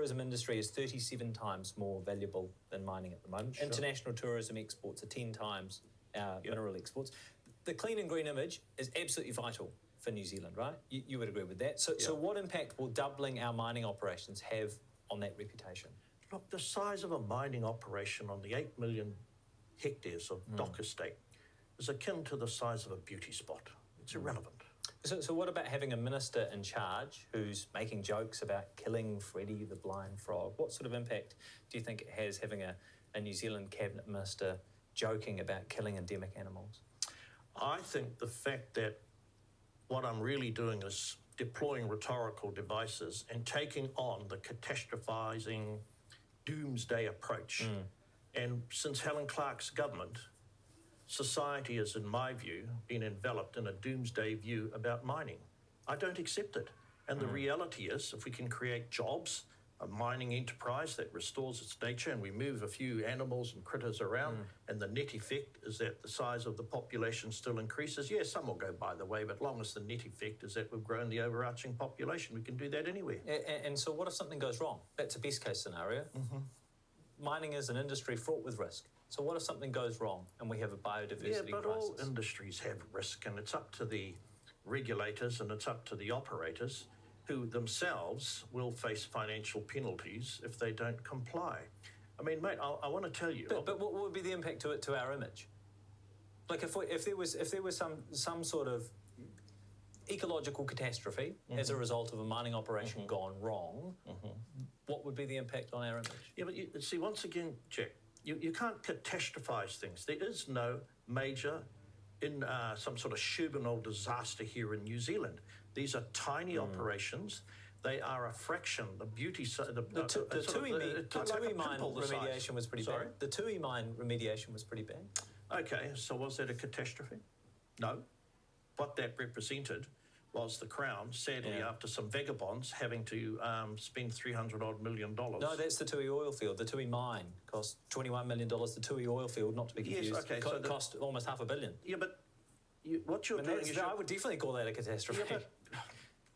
tourism industry is 37 times more valuable than mining at the moment. Sure. International tourism exports are 10 times our mineral exports. The clean and green image is absolutely vital for New Zealand, right? You would agree with that. So what impact will doubling our mining operations have on that reputation? Look, the size of a mining operation on the 8 million hectares of dock estate is akin to the size of a beauty spot. It's irrelevant. So what about having a minister in charge who's making jokes about killing Freddy the blind frog? What sort of impact do you think it has having a New Zealand cabinet minister joking about killing endemic animals? I think the fact that what I'm really doing is deploying rhetorical devices and taking on the catastrophizing doomsday approach. And since Helen Clark's government, society has, in my view, been enveloped in a doomsday view about mining. I don't accept it. And the reality is, if we can create jobs, a mining enterprise that restores its nature, and we move a few animals and critters around, and the net effect is that the size of the population still increases. Yes, some will go by the way, but long as the net effect is that we've grown the overarching population, we can do that anywhere. And so what if something goes wrong? That's a best case scenario. Mining is an industry fraught with risk. So what if something goes wrong and we have a biodiversity but crisis? all industries have risk, and it's up to the regulators and it's up to the operators, who themselves will face financial penalties if they don't comply. I mean, mate, I want to tell you. But what would be the impact to our image? Like if there was some sort of ecological catastrophe as a result of a mining operation gone wrong, what would be the impact on our image? Yeah, but you see, once again, Jack, you can't catastrophize things. There is no major some sort of Chernobyl disaster here in New Zealand. These are tiny operations. They are a fraction. The beauty side. The Tui mine remediation was pretty bad. The Tui mine remediation was pretty bad. Okay, so was that a catastrophe? No. What that represented was the Crown, sadly, after some vagabonds having to spend $300 million. No, that's the Tui oil field. The Tui mine cost $21 million. The Tui oil field, not to be confused, cost almost $500 million. Yeah, but what you're doing is... I would definitely call that a catastrophe. Yeah,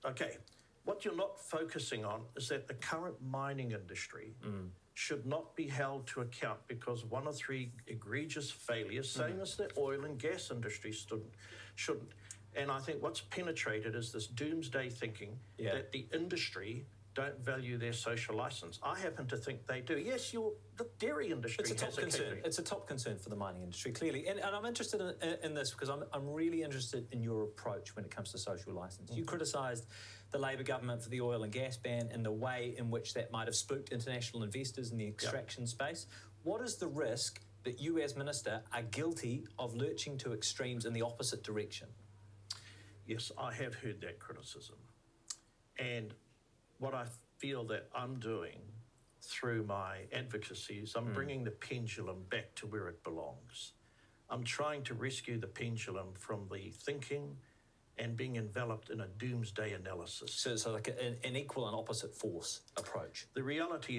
but, okay, what you're not focusing on is that the current mining industry should not be held to account because one or three egregious failures, same as the oil and gas industry shouldn't. And I think what's penetrated is this doomsday thinking that the industry don't value their social license. I happen to think they do. Yes, the dairy industry has a concern. It's a top concern for the mining industry, clearly. And I'm interested in this because I'm really interested in your approach when it comes to social license. You criticised the Labor government for the oil and gas ban and the way in which that might have spooked international investors in the extraction space. What is the risk that you as Minister are guilty of lurching to extremes in the opposite direction? Yes, I have heard that criticism. And what I feel that I'm doing through my advocacy is I'm bringing the pendulum back to where it belongs. I'm trying to rescue the pendulum from the thinking and being enveloped in a doomsday analysis. So like an equal and opposite force approach. The reality is